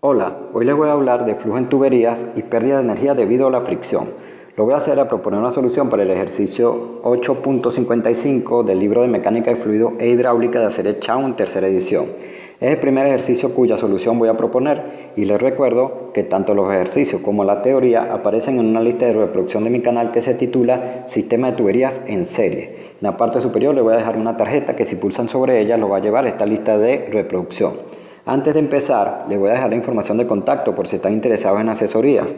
Hola, hoy les voy a hablar de flujo en tuberías y pérdida de energía debido a la fricción. Lo voy a hacer a proponer una solución para el ejercicio 8.55 del libro de Mecánica de Fluido e Hidráulica de Aceret Chaun, tercera edición. Es el primer ejercicio cuya solución voy a proponer y les recuerdo que tanto los ejercicios como la teoría aparecen en una lista de reproducción de mi canal que se titula Sistema de tuberías en serie. En la parte superior les voy a dejar una tarjeta que si pulsan sobre ella los va a llevar a esta lista de reproducción. Antes de empezar, les voy a dejar la información de contacto por si están interesados en asesorías.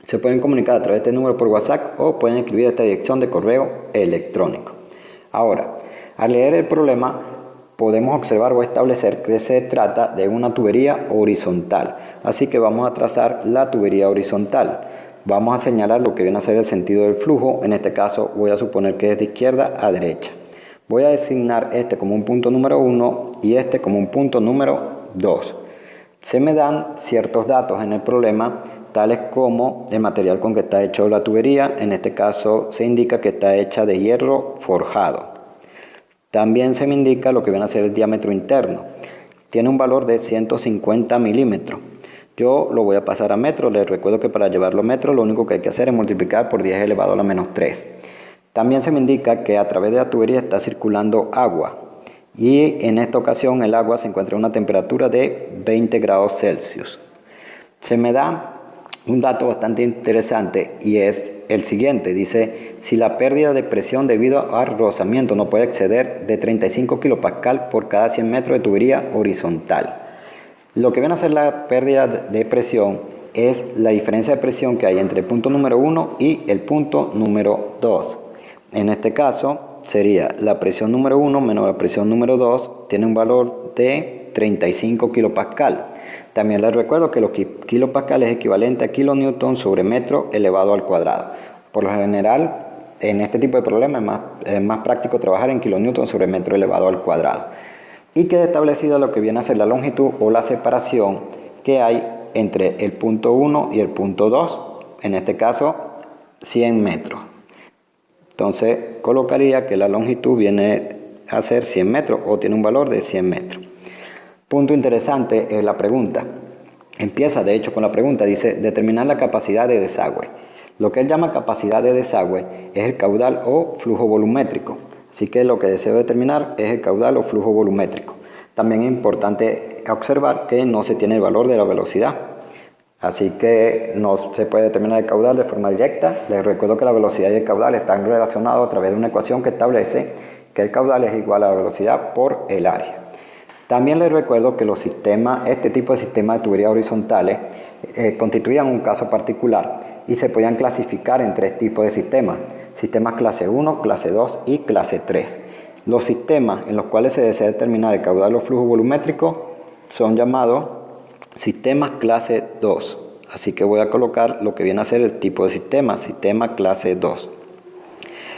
Se pueden comunicar a través de este número por WhatsApp o pueden escribir a esta dirección de correo electrónico. Ahora, al leer el problema, podemos observar o establecer que se trata de una tubería horizontal. Así que vamos a trazar la tubería horizontal. Vamos a señalar lo que viene a ser el sentido del flujo. En este caso voy a suponer que es de izquierda a derecha. Voy a designar este como un punto número 1 y este como un punto número 2. Se me dan ciertos datos en el problema, tales como el material con que está hecho la tubería. En este caso se indica que está hecha de hierro forjado. También se me indica lo que viene a ser el diámetro interno. Tiene un valor de 150 milímetros. Yo lo voy a pasar a metros. Les recuerdo que para llevarlo a metros lo único que hay que hacer es multiplicar por 10 elevado a la menos 3. También se me indica que a través de la tubería está circulando agua. Y en esta ocasión el agua se encuentra a una temperatura de 20 grados Celsius. Se me da un dato bastante interesante y es el siguiente. Dice, si la pérdida de presión debido al rozamiento no puede exceder de 35 kPa por cada 100 metros de tubería horizontal. Lo que viene a ser la pérdida de presión es la diferencia de presión que hay entre el punto número 1 y el punto número 2. En este caso sería la presión número 1 menos la presión número 2, tiene un valor de 35 kPa. También les recuerdo que los kilopascal es equivalente a kilonewton sobre metro elevado al cuadrado. Por lo general, en este tipo de problemas es más práctico trabajar en kilonewton sobre metro elevado al cuadrado. Y queda establecida lo que viene a ser la longitud o la separación que hay entre el punto 1 y el punto 2, en este caso 100 metros. Entonces colocaría que la longitud viene a ser 100 metros o tiene un valor de 100 metros. Punto interesante es la pregunta. Empieza de hecho con la pregunta, dice determinar la capacidad de desagüe. Lo que él llama capacidad de desagüe es el caudal o flujo volumétrico. Así que lo que deseo determinar es el caudal o flujo volumétrico. También es importante observar que no se tiene el valor de la velocidad. Así que no se puede determinar el caudal de forma directa. Les recuerdo que la velocidad y el caudal están relacionados a través de una ecuación que establece que el caudal es igual a la velocidad por el área. También les recuerdo que este tipo de sistemas de tuberías horizontales constituían un caso particular y se podían clasificar en tres tipos de sistemas. Sistemas clase 1, clase 2 y clase 3. Los sistemas en los cuales se desea determinar el caudal o flujo volumétrico son llamados sistemas clase 2. Así que voy a colocar lo que viene a ser el tipo de sistema clase 2.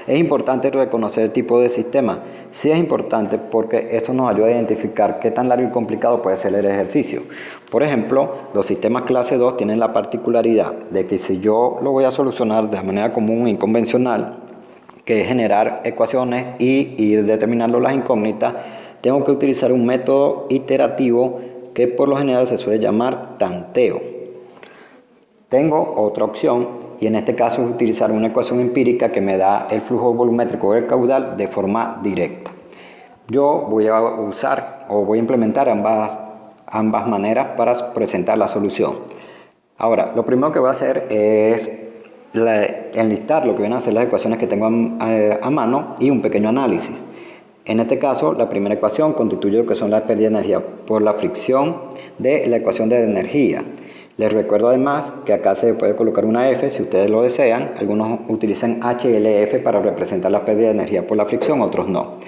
Es importante reconocer el tipo de sistema. Sí es importante porque esto nos ayuda a identificar qué tan largo y complicado puede ser el ejercicio. Por ejemplo, los sistemas clase 2 tienen la particularidad de que si yo lo voy a solucionar de manera común y convencional, que es generar ecuaciones y ir determinando las incógnitas, tengo que utilizar un método iterativo que por lo general se suele llamar tanteo. Tengo otra opción y en este caso es utilizar una ecuación empírica que me da el flujo volumétrico del caudal de forma directa. Yo voy a usar o voy a implementar ambas maneras para presentar la solución. Ahora, lo primero que voy a hacer es enlistar lo que vienen a ser las ecuaciones que tengo a mano y un pequeño análisis. En este caso, la primera ecuación constituye lo que son las pérdidas de energía por la fricción de la ecuación de energía. Les recuerdo además que acá se puede colocar una F si ustedes lo desean. Algunos utilizan HLF para representar la pérdida de energía por la fricción, otros no.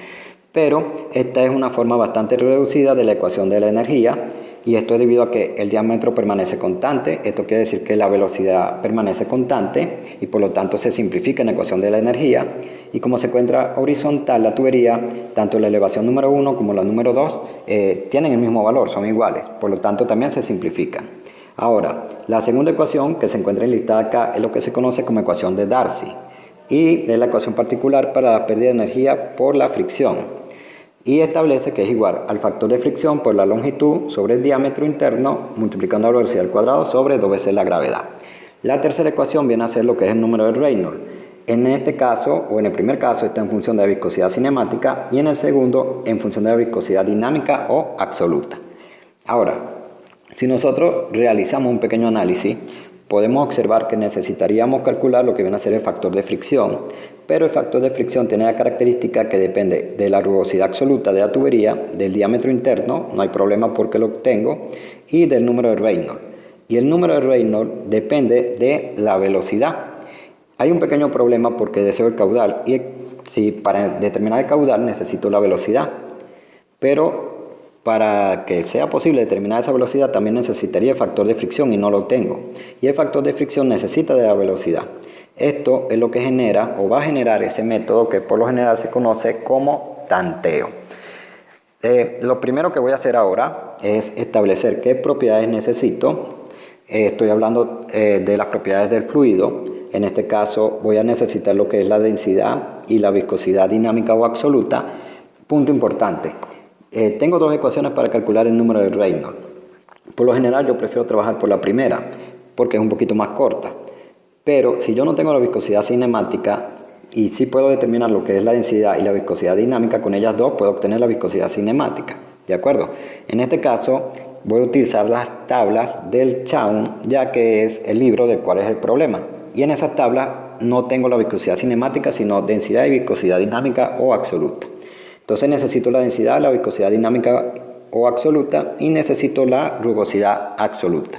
Pero esta es una forma bastante reducida de la ecuación de la energía y esto es debido a que el diámetro permanece constante. Esto quiere decir que la velocidad permanece constante y por lo tanto se simplifica en la ecuación de la energía. Y como se encuentra horizontal la tubería, tanto la elevación número 1 como la número 2 tienen el mismo valor, son iguales. Por lo tanto también se simplifican. Ahora, la segunda ecuación que se encuentra enlistada acá es lo que se conoce como ecuación de Darcy y es la ecuación particular para la pérdida de energía por la fricción. y establece que es igual al factor de fricción por la longitud sobre el diámetro interno multiplicando la velocidad al cuadrado sobre 2 veces la gravedad. La tercera ecuación viene a ser lo que es el número de Reynolds. En este caso, o en el primer caso, está en función de la viscosidad cinemática y en el segundo en función de la viscosidad dinámica o absoluta. Ahora, si nosotros realizamos un pequeño análisis, podemos observar que necesitaríamos calcular lo que viene a ser el factor de fricción, pero el factor de fricción tiene la característica que depende de la rugosidad absoluta de la tubería, del diámetro interno, no hay problema porque lo tengo, y del número de Reynolds. Y el número de Reynolds depende de la velocidad. Hay un pequeño problema porque deseo el caudal, y si para determinar el caudal necesito la velocidad, pero para que sea posible determinar esa velocidad también necesitaría el factor de fricción y no lo tengo. Y el factor de fricción necesita de la velocidad. Esto es lo que genera o va a generar ese método que por lo general se conoce como tanteo. Lo primero que voy a hacer ahora es establecer qué propiedades necesito. Estoy hablando de las propiedades del fluido. En este caso voy a necesitar lo que es la densidad y la viscosidad dinámica o absoluta. Punto importante. Tengo dos ecuaciones para calcular el número de Reynolds. Por lo general yo prefiero trabajar por la primera porque es un poquito más corta. Pero si yo no tengo la viscosidad cinemática y sí puedo determinar lo que es la densidad y la viscosidad dinámica, con ellas dos puedo obtener la viscosidad cinemática. ¿De acuerdo? En este caso voy a utilizar las tablas del Chaun, ya que es el libro de cuál es el problema. Y en esas tablas no tengo la viscosidad cinemática, sino densidad y viscosidad dinámica o absoluta. Entonces necesito la densidad, la viscosidad dinámica o absoluta y necesito la rugosidad absoluta.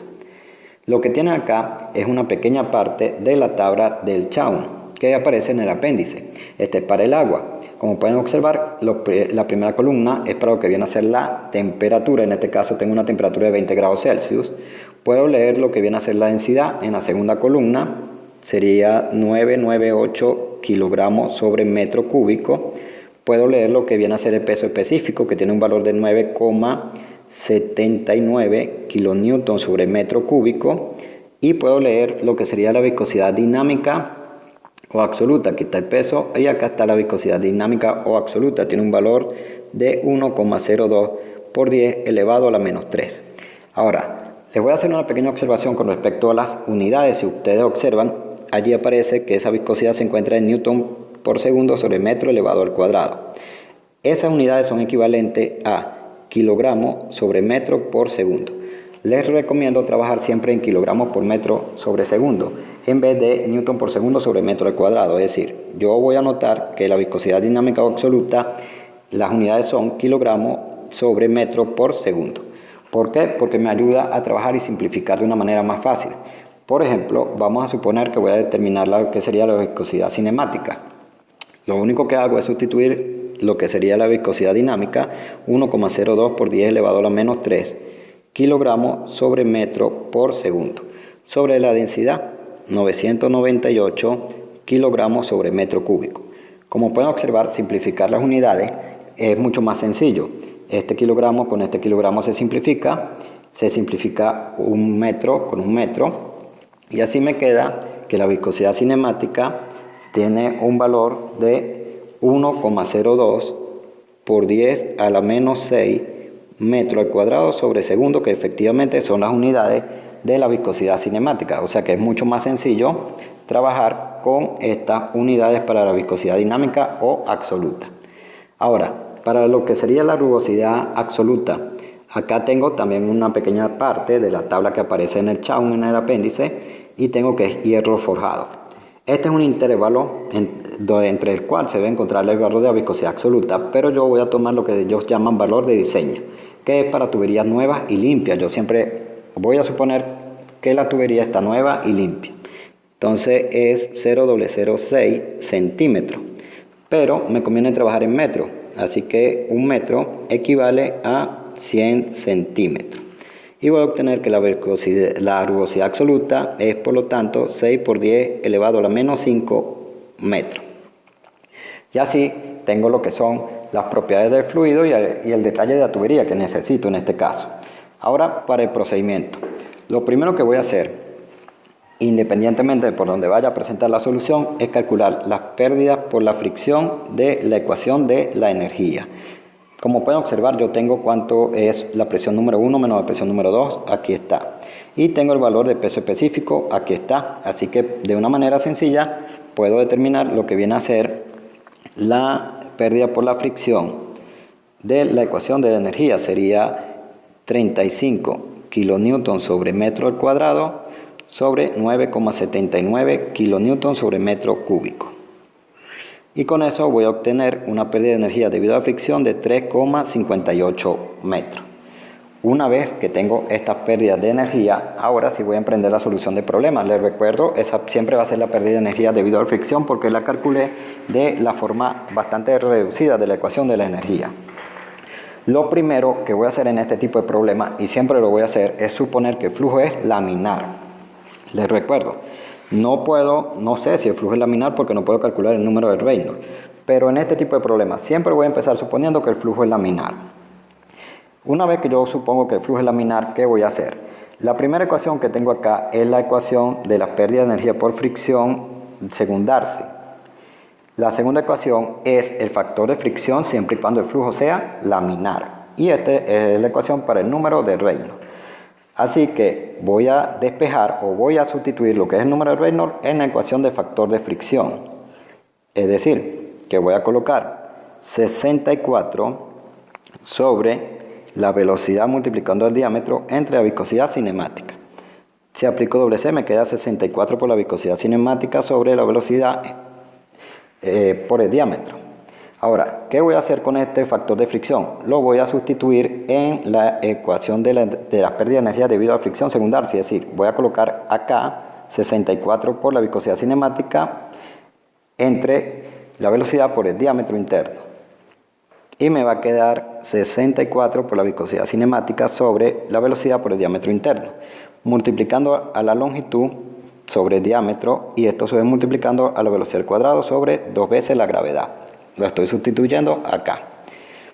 Lo que tienen acá es una pequeña parte de la tabla del Chaun que aparece en el apéndice. Este es para el agua. Como pueden observar, la primera columna es para lo que viene a ser la temperatura. En este caso tengo una temperatura de 20 grados Celsius. Puedo leer lo que viene a ser la densidad. En la segunda columna sería 998 kilogramos sobre metro cúbico. Puedo leer lo que viene a ser el peso específico, que tiene un valor de 9,79 kilonewton sobre metro cúbico. Y puedo leer lo que sería la viscosidad dinámica o absoluta. Aquí está el peso y acá está la viscosidad dinámica o absoluta. Tiene un valor de 1,02 por 10 elevado a la menos 3. Ahora, les voy a hacer una pequeña observación con respecto a las unidades. Si ustedes observan, allí aparece que esa viscosidad se encuentra en newton por segundo sobre metro elevado al cuadrado. Esas unidades son equivalentes a kilogramos sobre metro por segundo. Les recomiendo trabajar siempre en kilogramos por metro sobre segundo en vez de newton por segundo sobre metro al cuadrado. Es decir, yo voy a notar que la viscosidad dinámica o absoluta, las unidades son kilogramos sobre metro por segundo. ¿Por qué? Porque me ayuda a trabajar y simplificar de una manera más fácil. Por ejemplo, vamos a suponer que voy a determinar lo que sería la viscosidad cinemática. Lo único que hago es sustituir lo que sería la viscosidad dinámica, 1,02 por 10 elevado a la menos 3 kilogramos sobre metro por segundo. Sobre la densidad, 998 kilogramos sobre metro cúbico. Como pueden observar, simplificar las unidades es mucho más sencillo. Este kilogramo con este kilogramo se simplifica un metro con un metro, y así me queda que la viscosidad cinemática tiene un valor de 1,02 por 10 a la menos 6 metro al cuadrado sobre segundo, que efectivamente son las unidades de la viscosidad cinemática. O sea que es mucho más sencillo trabajar con estas unidades para la viscosidad dinámica o absoluta. Ahora, para lo que sería la rugosidad absoluta, acá tengo también una pequeña parte de la tabla que aparece en el Chaun, en el apéndice, y tengo que es hierro forjado. Este es un intervalo entre el cual se debe encontrar el valor de la viscosidad absoluta, pero yo voy a tomar lo que ellos llaman valor de diseño, que es para tuberías nuevas y limpias. Yo siempre voy a suponer que la tubería está nueva y limpia. Entonces es 0,006 centímetros, pero me conviene trabajar en metros, así que un metro equivale a 100 centímetros. Y voy a obtener que la rugosidad absoluta es, por lo tanto, 6 por 10 elevado a la menos 5 metros. Y así tengo lo que son las propiedades del fluido y el detalle de la tubería que necesito en este caso. Ahora, para el procedimiento. Lo primero que voy a hacer, independientemente de por dónde vaya a presentar la solución, es calcular las pérdidas por la fricción de la ecuación de la energía. Como pueden observar, yo tengo cuánto es la presión número 1 menos la presión número 2, aquí está. Y tengo el valor de peso específico, aquí está. Así que de una manera sencilla puedo determinar lo que viene a ser la pérdida por la fricción de la ecuación de la energía. Sería 35 kilonewton sobre metro al cuadrado sobre 9,79 kilonewton sobre metro cúbico. Y con eso voy a obtener una pérdida de energía debido a la fricción de 3,58 metros. Una vez que tengo estas pérdidas de energía, ahora sí voy a emprender la solución de problemas. Les recuerdo, esa siempre va a ser la pérdida de energía debido a la fricción porque la calculé de la forma bastante reducida de la ecuación de la energía. Lo primero que voy a hacer en este tipo de problemas, y siempre lo voy a hacer, es suponer que el flujo es laminar. Les recuerdo, no sé si el flujo es laminar porque no puedo calcular el número de Reynolds, pero en este tipo de problemas siempre voy a empezar suponiendo que el flujo es laminar. Una vez que yo supongo que el flujo es laminar, ¿qué voy a hacer? La primera ecuación que tengo acá es la ecuación de la pérdida de energía por fricción según Darcy. La segunda ecuación es el factor de fricción siempre y cuando el flujo sea laminar. Y esta es la ecuación para el número de Reynolds. Así que voy a despejar o voy a sustituir lo que es el número de Reynolds en la ecuación de factor de fricción. Es decir, que voy a colocar 64 sobre la velocidad multiplicando el diámetro entre la viscosidad cinemática. Si aplico doble C me queda 64 por la viscosidad cinemática sobre la velocidad por el diámetro. Ahora, ¿qué voy a hacer con este factor de fricción? Lo voy a sustituir en la ecuación de la pérdida de energía debido a la fricción según Darcy. Es decir, voy a colocar acá 64 por la viscosidad cinemática entre la velocidad por el diámetro interno. Y me va a quedar 64 por la viscosidad cinemática sobre la velocidad por el diámetro interno. Multiplicando a la longitud sobre el diámetro, y esto se va multiplicando a la velocidad al cuadrado sobre 2 veces la gravedad. Lo estoy sustituyendo acá.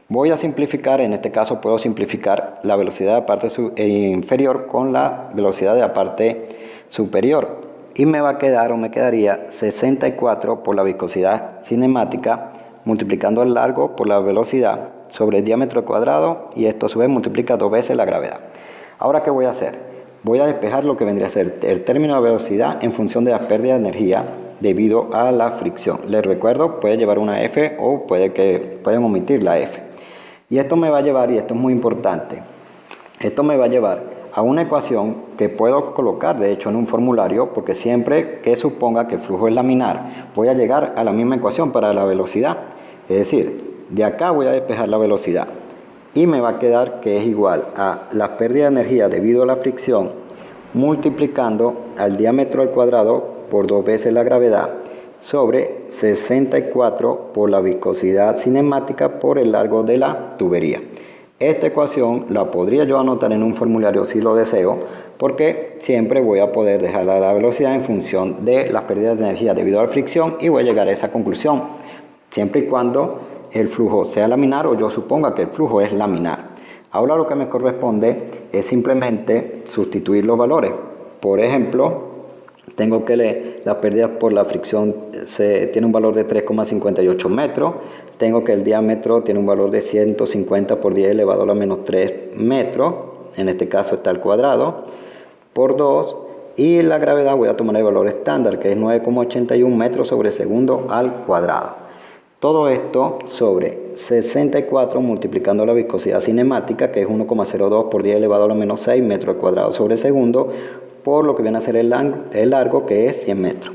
Voy a simplificar, en este caso puedo simplificar la velocidad de la parte inferior con la velocidad de la parte superior. Y me va a quedar o me quedaría 64 por la viscosidad cinemática multiplicando el largo por la velocidad sobre el diámetro al cuadrado, y esto a su vez multiplica 2 veces la gravedad. Ahora, ¿qué voy a hacer? Voy a despejar lo que vendría a ser el término de velocidad en función de la pérdida de energía debido a la fricción. Les recuerdo, puede llevar una F o pueden omitir la F. Y esto me va a llevar, y esto es muy importante, esto me va a llevar a una ecuación que puedo colocar de hecho en un formulario, porque siempre que suponga que el flujo es laminar voy a llegar a la misma ecuación para la velocidad. Es decir, de acá voy a despejar la velocidad y me va a quedar que es igual a la pérdida de energía debido a la fricción multiplicando al diámetro al cuadrado por 2 veces la gravedad sobre 64 por la viscosidad cinemática por el largo de la tubería. Esta ecuación la podría yo anotar en un formulario si lo deseo, porque siempre voy a poder dejar la velocidad en función de las pérdidas de energía debido a la fricción y voy a llegar a esa conclusión, siempre y cuando el flujo sea laminar o yo suponga que el flujo es laminar. Ahora lo que me corresponde es simplemente sustituir los valores. Por ejemplo, tengo que la pérdida por la fricción tiene un valor de 3,58 metros. Tengo que el diámetro tiene un valor de 150 por 10 elevado a la menos 3 metros. En este caso está al cuadrado por 2. Y la gravedad voy a tomar el valor estándar, que es 9,81 metros sobre segundo al cuadrado. Todo esto sobre 64 multiplicando la viscosidad cinemática, que es 1,02 por 10 elevado a la menos 6 metros al cuadrado sobre segundo, por lo que viene a ser el largo, que es 100 metros.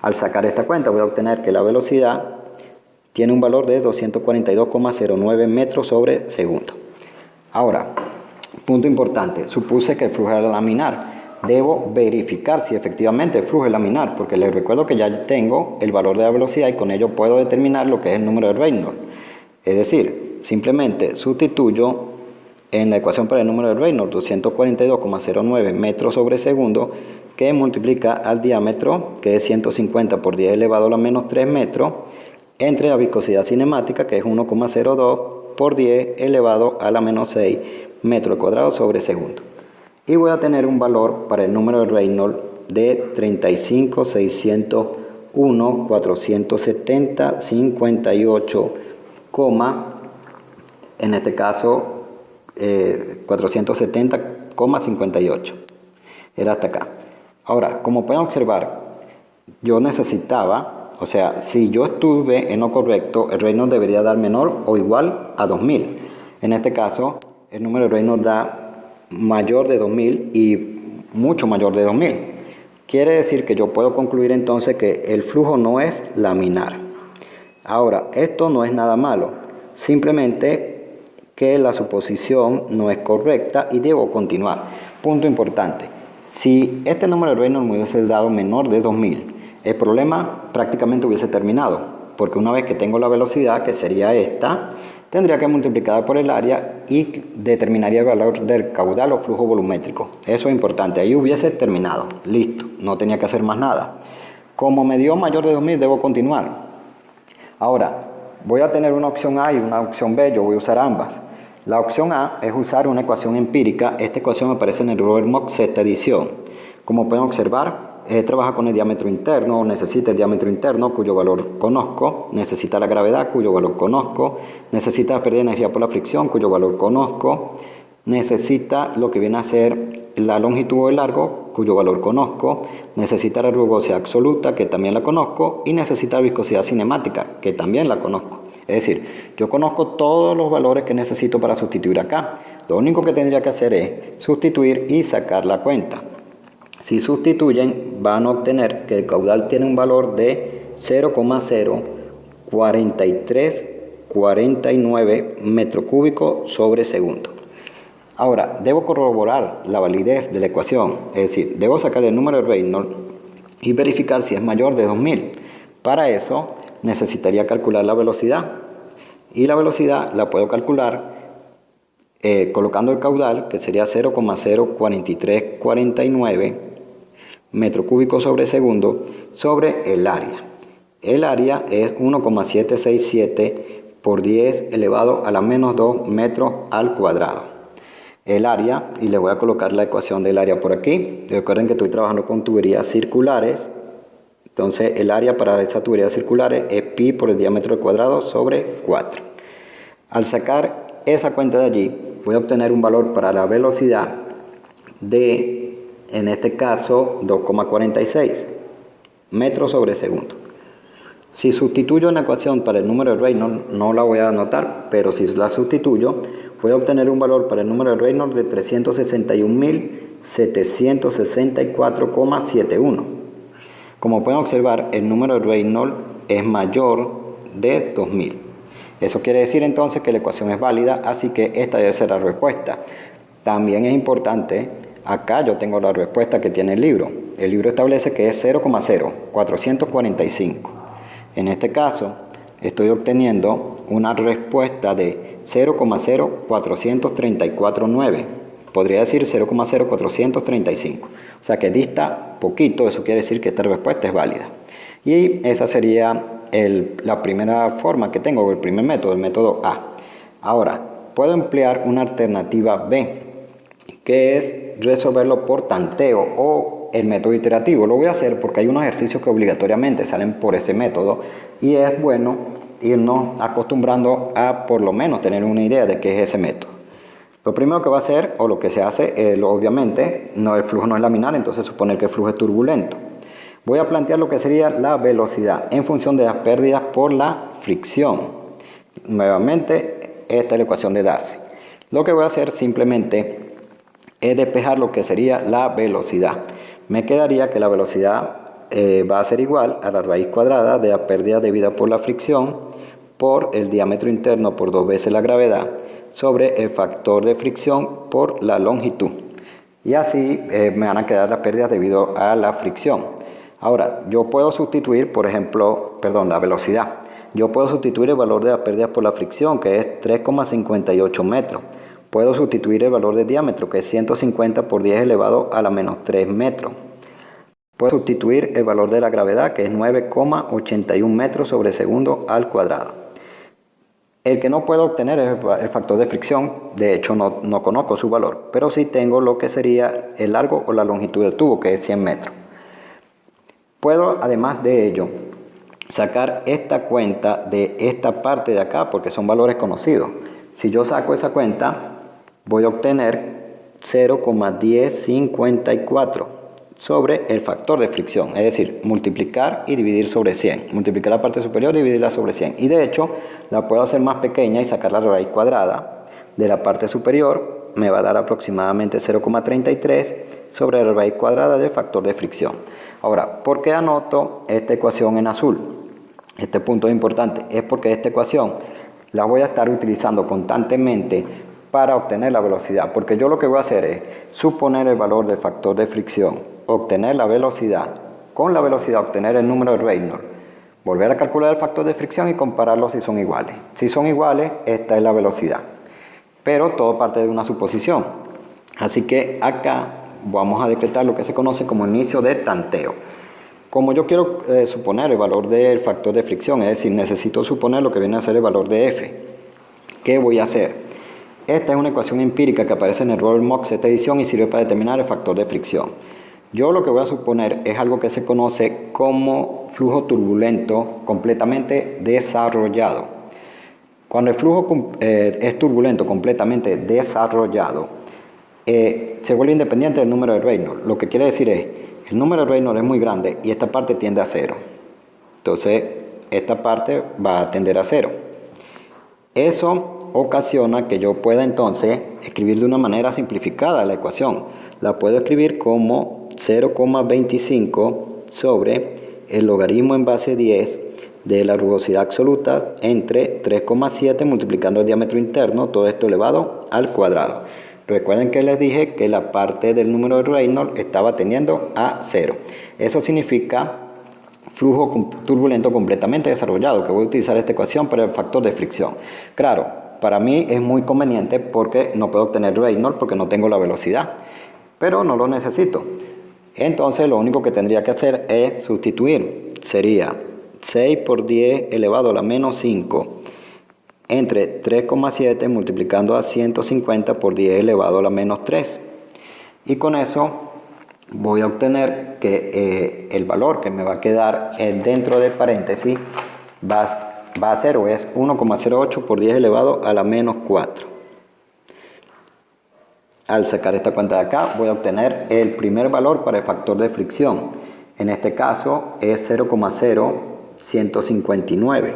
Al sacar esta cuenta voy a obtener que la velocidad tiene un valor de 242,09 metros sobre segundo. Ahora, punto importante, supuse que el flujo era laminar. Debo verificar si efectivamente el flujo es laminar, porque les recuerdo que ya tengo el valor de la velocidad y con ello puedo determinar lo que es el número de Reynolds. Es decir, simplemente sustituyo en la ecuación para el número de Reynolds 242,09 metros sobre segundo, que multiplica al diámetro, que es 150 por 10 elevado a la menos 3 metros, entre la viscosidad cinemática, que es 1,02 por 10 elevado a la menos 6 metros cuadrados sobre segundo. Y voy a tener un valor para el número de Reynolds de 35.601.470.58 en este caso 470,58. Era hasta acá. Ahora, como pueden observar, yo necesitaba, o sea, si yo estuve en lo correcto, el Reynolds debería dar menor o igual a 2000. En este caso, el número de Reynolds da mayor de 2000 y mucho mayor de 2000. Quiere decir que yo puedo concluir entonces que el flujo no es laminar. Ahora, esto no es nada malo, simplemente que la suposición no es correcta y debo continuar. Punto importante, si este número de Reynolds me hubiese dado menor de 2000, el problema prácticamente hubiese terminado, porque una vez que tengo la velocidad, que sería esta, tendría que multiplicar por el área y determinaría el valor del caudal o flujo volumétrico. Eso es importante, ahí hubiese terminado, listo, no tenía que hacer más nada. Como me dio mayor de 2000, debo continuar. Ahora, voy a tener una opción A y una opción B, yo voy a usar ambas. La opción A es usar una ecuación empírica. Esta ecuación aparece en el Robert Mock sexta edición. Como pueden observar, trabaja con el diámetro interno, necesita el diámetro interno cuyo valor conozco, necesita la gravedad cuyo valor conozco, necesita la pérdida de energía por la fricción cuyo valor conozco, necesita lo que viene a ser la longitud o el largo cuyo valor conozco, necesita la rugosidad absoluta que también la conozco y necesita la viscosidad cinemática que también la conozco. Es decir, yo conozco todos los valores que necesito para sustituir acá. Lo único que tendría que hacer es sustituir y sacar la cuenta. Si sustituyen, van a obtener que el caudal tiene un valor de 0,04349 metro cúbico sobre segundo. Ahora, debo corroborar la validez de la ecuación, es decir, debo sacar el número de Reynolds y verificar si es mayor de 2000. Para eso, necesitaría calcular la velocidad. Y la velocidad la puedo calcular colocando el caudal, que sería 0,04349 metro cúbico sobre segundo, sobre el área. El área es 1,767 por 10 elevado a la menos 2 metros al cuadrado. El área, y le voy a colocar la ecuación del área por aquí. Recuerden que estoy trabajando con tuberías circulares. Entonces el área para estas tuberías circulares es pi por el diámetro al cuadrado sobre 4. Al sacar esa cuenta de allí, voy a obtener un valor para la velocidad de, en este caso, 2,46 metros sobre segundo. Si sustituyo en la ecuación para el número de Reynolds, no la voy a anotar, pero si la sustituyo, voy a obtener un valor para el número de Reynolds de 361.764,71. Como pueden observar, el número de Reynolds es mayor de 2000. Eso quiere decir entonces que la ecuación es válida, así que esta debe ser la respuesta. También es importante, acá yo tengo la respuesta que tiene el libro. El libro establece que es 0,0445. En este caso, estoy obteniendo una respuesta de 0,04349. Podría decir 0,0435. O sea que dista poquito, eso quiere decir que esta respuesta es válida. Y esa sería la primera forma que tengo, el primer método, el método A. Ahora, puedo emplear una alternativa B, que es resolverlo por tanteo o el método iterativo. Lo voy a hacer porque hay unos ejercicios que obligatoriamente salen por ese método y es bueno irnos acostumbrando a por lo menos tener una idea de qué es ese método. Lo primero que va a hacer, o lo que se hace, obviamente, el flujo no es laminar, entonces suponer que el flujo es turbulento. Voy a plantear lo que sería la velocidad en función de las pérdidas por la fricción. Nuevamente, esta es la ecuación de Darcy. Lo que voy a hacer simplemente es despejar lo que sería la velocidad. Me quedaría que la velocidad va a ser igual a la raíz cuadrada de la pérdida debida por la fricción por el diámetro interno por 2 veces la gravedad sobre el factor de fricción por la longitud. Y así me van a quedar las pérdidas debido a la fricción. Ahora, yo puedo sustituir, por ejemplo, la velocidad. Yo puedo sustituir el valor de las pérdidas por la fricción, que es 3,58 metros. Puedo sustituir el valor de diámetro, que es 150 por 10 elevado a la menos 3 metros. Puedo sustituir el valor de la gravedad, que es 9,81 metros sobre segundo al cuadrado. El que no puedo obtener es el factor de fricción. De hecho, no conozco su valor, pero sí tengo lo que sería el largo o la longitud del tubo, que es 100 metros. Puedo, además de ello, sacar esta cuenta de esta parte de acá, porque son valores conocidos. si yo saco esa cuenta, voy a obtener 0,1054 sobre el factor de fricción, es decir, multiplicar y dividir sobre 100, multiplicar la parte superior y dividirla sobre 100, y de hecho la puedo hacer más pequeña y sacar la raíz cuadrada de la parte superior, me va a dar aproximadamente 0,33 sobre la raíz cuadrada del factor de fricción. Ahora, ¿por qué anoto esta ecuación en azul? Este punto es importante, es porque esta ecuación la voy a estar utilizando constantemente para obtener la velocidad, porque yo lo que voy a hacer es suponer el valor del factor de fricción, obtener la velocidad, con la velocidad obtener el número de Reynolds, volver a calcular el factor de fricción y compararlos si son iguales. Si son iguales, esta es la velocidad, pero todo parte de una suposición. Así que acá vamos a decretar lo que se conoce como inicio de tanteo. Como yo quiero suponer el valor del factor de fricción, es decir, necesito suponer lo que viene a ser el valor de F, ¿qué voy a hacer? Esta es una ecuación empírica que aparece en el Robert Mock 7ª edición y sirve para determinar el factor de fricción. Yo lo que voy a suponer es algo que se conoce como flujo turbulento completamente desarrollado. Cuando el flujo es turbulento completamente desarrollado, se vuelve independiente del número de Reynolds. Lo que quiere decir es, el número de Reynolds es muy grande y esta parte tiende a 0. Entonces, esta parte va a tender a 0. Eso ocasiona que yo pueda entonces escribir de una manera simplificada la ecuación. La puedo escribir como 0,25 sobre el logaritmo en base 10 de la rugosidad absoluta entre 3,7 multiplicando el diámetro interno, todo esto elevado al cuadrado. Recuerden que les dije que la parte del número de Reynolds estaba tendiendo a 0. Eso significa flujo turbulento completamente desarrollado, que voy a utilizar esta ecuación para el factor de fricción. Claro, para mí es muy conveniente porque no puedo obtener Reynolds porque no tengo la velocidad, pero no lo necesito. Entonces lo único que tendría que hacer es sustituir. Sería 6 por 10 elevado a la menos 5 entre 3,7 multiplicando a 150 por 10 elevado a la menos 3. Y con eso voy a obtener que el valor que me va a quedar dentro del paréntesis va a ser o es 1,08 por 10 elevado a la menos 4. Al sacar esta cuenta de acá voy a obtener el primer valor para el factor de fricción. En este caso es 0,0159.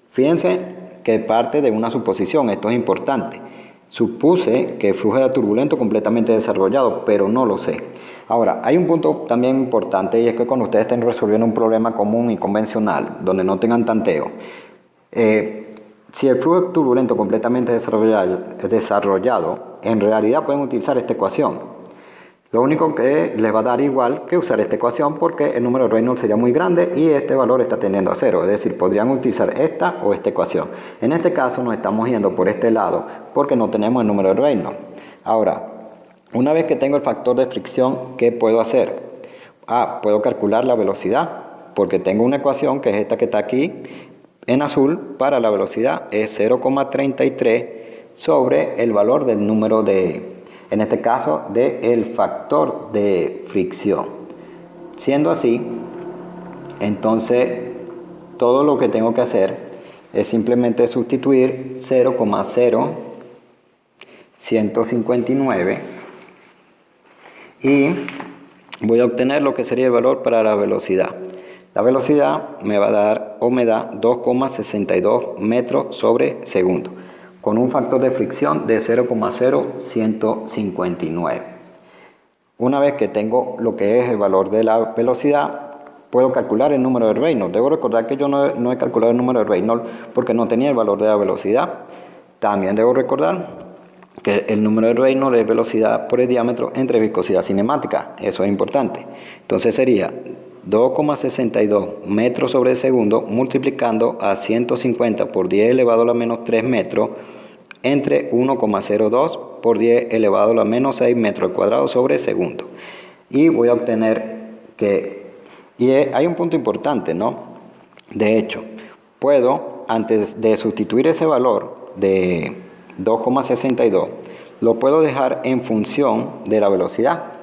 Fíjense que parte de una suposición, esto es importante. Supuse que el flujo era turbulento completamente desarrollado, pero no lo sé. Ahora, hay un punto también importante y es que cuando ustedes estén resolviendo un problema común y convencional, donde no tengan tanteo, si el flujo es turbulento completamente desarrollado, en realidad pueden utilizar esta ecuación. Lo único que les va a dar igual que usar esta ecuación porque el número de Reynolds sería muy grande y este valor está tendiendo a 0. Es decir, podrían utilizar esta o esta ecuación. En este caso nos estamos yendo por este lado porque no tenemos el número de Reynolds. Ahora, una vez que tengo el factor de fricción, ¿qué puedo hacer? Puedo calcular la velocidad porque tengo una ecuación que es esta que está aquí en azul para la velocidad. Es 0,33 sobre el valor del número de... en este caso del factor de fricción. Siendo así, entonces todo lo que tengo que hacer es simplemente sustituir 0,0159 y voy a obtener lo que sería el valor para la velocidad. La velocidad me va a dar o me da 2,62 metros sobre segundo, con un factor de fricción de 0,0159. Una vez que tengo lo que es el valor de la velocidad, puedo calcular el número de Reynolds. Debo recordar que yo no he calculado el número de Reynolds porque no tenía el valor de la velocidad. También debo recordar que el número de Reynolds es velocidad por el diámetro entre viscosidad cinemática. Eso es importante. Entonces sería 2,62 metros sobre segundo multiplicando a 150 por 10 elevado a la menos 3 metros entre 1,02 por 10 elevado a la menos 6 metros al cuadrado sobre segundo. Y voy a obtener que... y hay un punto importante, ¿no? De hecho, puedo, antes de sustituir ese valor de 2,62, lo puedo dejar en función de la velocidad.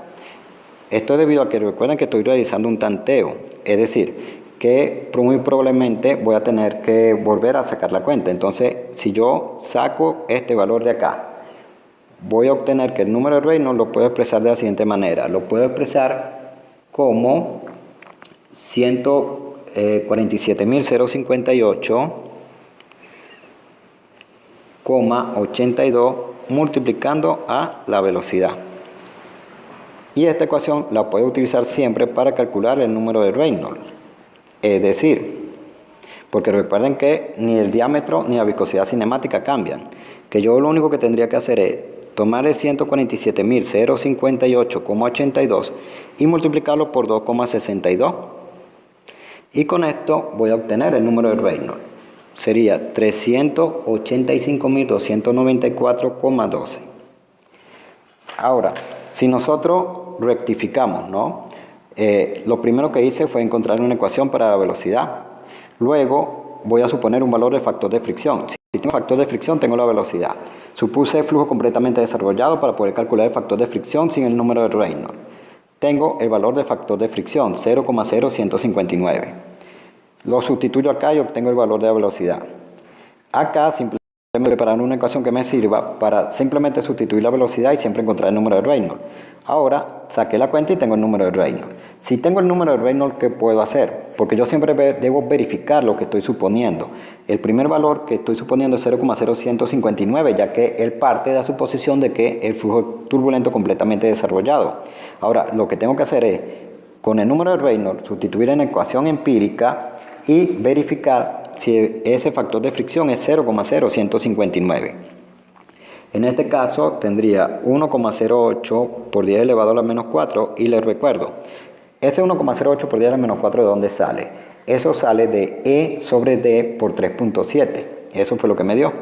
Esto es debido a que recuerden que estoy realizando un tanteo, es decir, que muy probablemente voy a tener que volver a sacar la cuenta. Entonces, si yo saco este valor de acá, voy a obtener que el número de Reynolds lo puedo expresar de la siguiente manera. Lo puedo expresar como 147.058,82 multiplicando a la velocidad. Y esta ecuación la puedo utilizar siempre para calcular el número de Reynolds. Es decir, porque recuerden que ni el diámetro ni la viscosidad cinemática cambian. Que yo lo único que tendría que hacer es tomar el 147.058,82 y multiplicarlo por 2,62. Y con esto voy a obtener el número de Reynolds. Sería 385.294,12. Ahora, si nosotros rectificamos, ¿no? Lo primero que hice fue encontrar una ecuación para la velocidad. Luego voy a suponer un valor de factor de fricción. Si tengo factor de fricción, tengo la velocidad. Supuse flujo completamente desarrollado para poder calcular el factor de fricción sin el número de Reynolds. Tengo el valor de factor de fricción, 0,0159. Lo sustituyo acá y obtengo el valor de la velocidad. Acá simplemente preparar una ecuación que me sirva para simplemente sustituir la velocidad y siempre encontrar el número de Reynolds. Ahora saqué la cuenta y tengo el número de Reynolds. Si tengo el número de Reynolds, ¿qué puedo hacer? Porque yo siempre debo verificar lo que estoy suponiendo. El primer valor que estoy suponiendo es 0,0159, ya que él parte de la suposición de que el flujo es turbulento completamente desarrollado. Ahora, lo que tengo que hacer es, con el número de Reynolds, sustituir en la ecuación empírica y verificar si ese factor de fricción es 0,0159. En este caso tendría 1,08 por 10 elevado a la menos 4 y les recuerdo, ese 1,08 por 10 a la menos 4 ¿de dónde sale? Eso sale de E sobre D por 3.7, eso fue lo que me dio,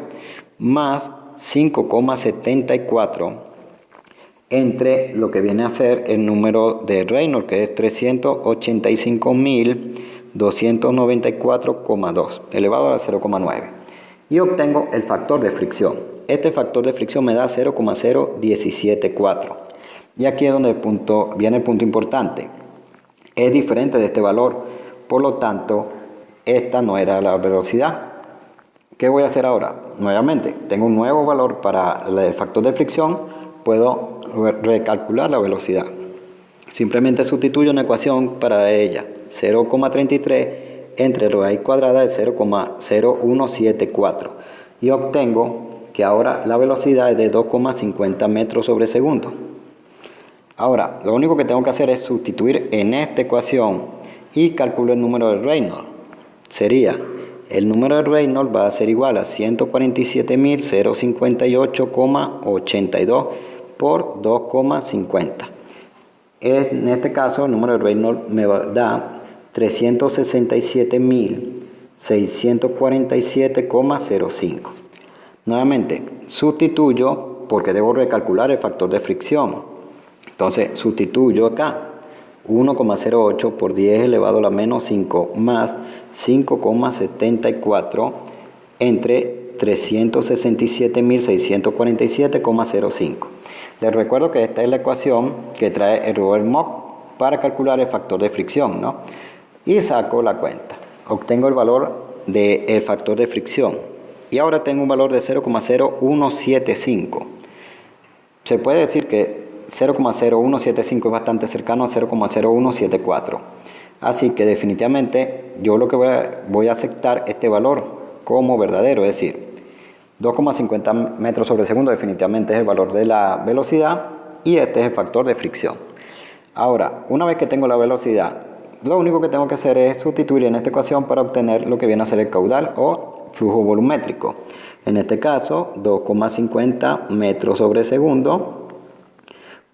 más 5,74 entre lo que viene a ser el número de Reynolds, que es 385.294,2 elevado a la 0,9 y obtengo el factor de fricción. Este factor de fricción me da 0,0174 y aquí es donde viene el punto importante. Es diferente de este valor, por lo tanto esta no era la velocidad. ¿Qué voy a hacer ahora? Nuevamente tengo un nuevo valor para el factor de fricción, puedo recalcular la velocidad. Simplemente sustituyo una ecuación para ella, 0,33 entre raíz cuadrada de 0,0174 y obtengo que ahora la velocidad es de 2,50 metros sobre segundo. Ahora, lo único que tengo que hacer es sustituir en esta ecuación y calculo el número de Reynolds. Sería, el número de Reynolds va a ser igual a 147.058,82 por 2,50. En este caso, el número de Reynolds me da 367.647,05. Nuevamente, sustituyo porque debo recalcular el factor de fricción. Entonces, sustituyo acá 1,08 por 10 elevado a la menos 5 más 5,74 entre 367.647,05. Les recuerdo que esta es la ecuación que trae el Robert Mock para calcular el factor de fricción, ¿no? Y saco la cuenta. Obtengo el valor del factor de fricción. Y ahora tengo un valor de 0,0175. Se puede decir que 0,0175 es bastante cercano a 0,0174. Así que definitivamente yo lo que voy a aceptar este valor como verdadero, es decir, 2,50 metros sobre segundo definitivamente es el valor de la velocidad y este es el factor de fricción. Ahora, una vez que tengo la velocidad, lo único que tengo que hacer es sustituir en esta ecuación para obtener lo que viene a ser el caudal o flujo volumétrico. En este caso, 2,50 metros sobre segundo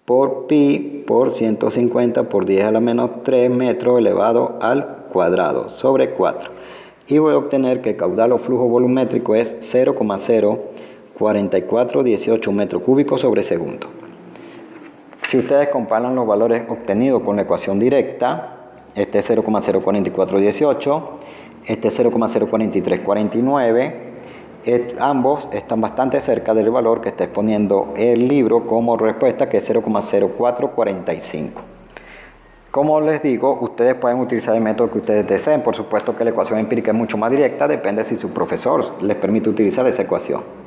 por pi por 150 por 10 a la menos 3 metros elevado al cuadrado sobre 4. Y voy a obtener que el caudal o flujo volumétrico es 0,04418 metros cúbicos sobre segundo. Si ustedes comparan los valores obtenidos con la ecuación directa, este es 0,04418, este es 0,04349, ambos están bastante cerca del valor que está exponiendo el libro como respuesta, que es 0,0445. Como les digo, ustedes pueden utilizar el método que ustedes deseen. Por supuesto que la ecuación empírica es mucho más directa, depende si su profesor les permite utilizar esa ecuación.